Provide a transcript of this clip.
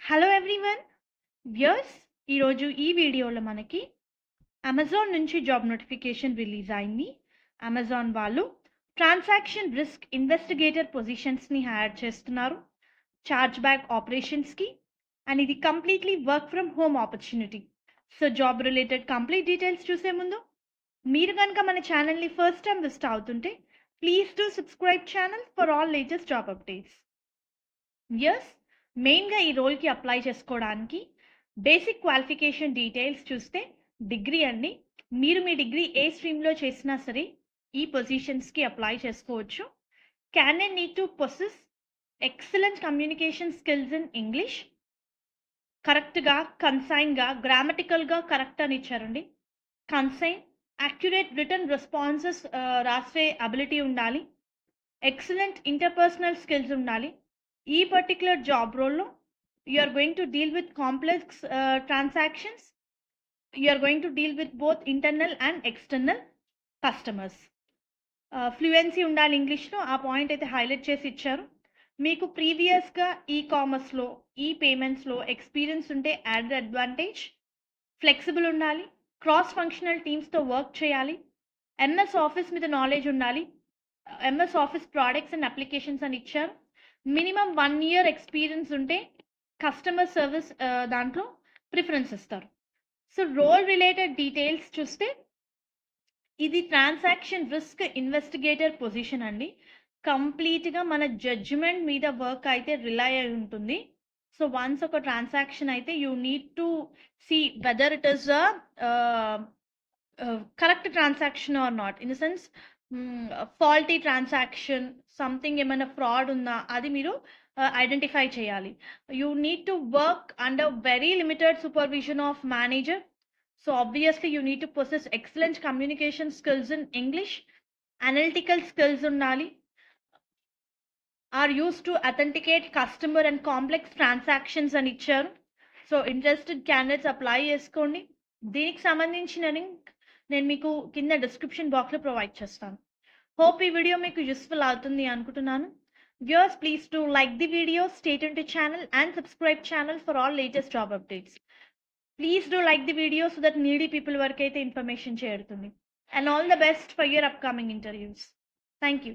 Hello everyone. Viewers, ఈరోజు ఈ వీడియోలో మనకి అమెజాన్ నుంచి జాబ్ నోటిఫికేషన్ రిలీజ్ అయింది. అమెజాన్ వాళ్ళు ట్రాన్సాక్షన్ రిస్క్ ఇన్వెస్టిగేటర్ పొజిషన్స్ని హైర్ చేస్తున్నారు చార్జ్ బ్యాక్ ఆపరేషన్స్కి. అండ్ ఇది completely work from home opportunity. So job related complete details చూసే ముందు మీరు కనుక మన ఛానల్ని ఫస్ట్ టైం విజిట్ అవుతుంటే please do subscribe channel for all latest job updates. Yes, మెయిన్గా ఈ రోల్కి అప్లై చేసుకోవడానికి బేసిక్ క్వాలిఫికేషన్ డీటెయిల్స్ చూస్తే డిగ్రీ అండి. మీరు మీ డిగ్రీ ఏ స్ట్రీమ్లో చేసినా సరే ఈ పొజిషన్స్కి అప్లై చేసుకోవచ్చు. Candidate need to possess excellent communication skills in English. కరెక్ట్గా, కన్సైన్గా, గ్రామటికల్గా కరెక్ట్ అని ఇచ్చారండి. కన్సైన్, యాక్యురేట్ రిటర్న్ రెస్పాన్సెస్ రాసే అబిలిటీ ఉండాలి. ఎక్సలెంట్ ఇంటర్పర్సనల్ స్కిల్స్ ఉండాలి. ఈ పర్టిక్యులర్ జాబ్ రోల్లో you are going to deal with complex transactions. You are going to deal with both internal and external customers. Fluency ఉండాలి ఇంగ్లీష్లో, ఆ పాయింట్ అయితే highlight చేసి ఇచ్చారు. మీకు ప్రీవియస్గా ఈ కామర్స్లో, ఈ పేమెంట్స్లో ఎక్స్పీరియన్స్ ఉంటే యాడెడ్ అడ్వాంటేజ్. ఫ్లెక్సిబుల్ ఉండాలి, క్రాస్ ఫంక్షనల్ టీమ్స్తో వర్క్ చేయాలి, ఎంఎస్ ఆఫీస్ మీద నాలెడ్జ్ ఉండాలి, MS office products and applications అని ఇచ్చారు. మినిమం 1 year ఎక్స్పీరియన్స్ ఉంటే కస్టమర్ సర్వీస్ దాంట్లో ప్రిఫరెన్స్ ఇస్తారు. సో రోల్ రిలేటెడ్ డీటెయిల్స్ చూస్తే ఇది ట్రాన్సాక్షన్ రిస్క్ ఇన్వెస్టిగేటర్ పొజిషన్ అండి. కంప్లీట్గా మన జడ్జిమెంట్ మీద వర్క్ అయితే రిలై అయి ఉంటుంది. సో వన్స్ ఒక ట్రాన్సాక్షన్ అయితే you need to see whether it is correct transaction or not. In the sense faulty transaction, something ఏమైనా ఫ్రాడ్ ఉందా అది మీరు ఐడెంటిఫై చేయాలి. You need to work under very limited supervision of manager. So obviously you need to possess excellent communication skills in English. Analytical skills ఉండాలి. Or use to authenticate customer and complex transactions అని ఇచ్చారు. So interested candidates apply చేసుకోండి. దీనికి సంబంధించిన link నేను మీకు కింద description బాక్స్లో ప్రొవైడ్ చేస్తాను. హోప్ ఈ వీడియో మీకు యూస్ఫుల్ అవుతుంది అనుకుంటున్నాను. Viewers, please do like the video, stay tuned to channel and subscribe channel for all latest job updates. Please do like the video so that needy people work aithe information cherutundi. And all the best for your upcoming interviews. Thank you.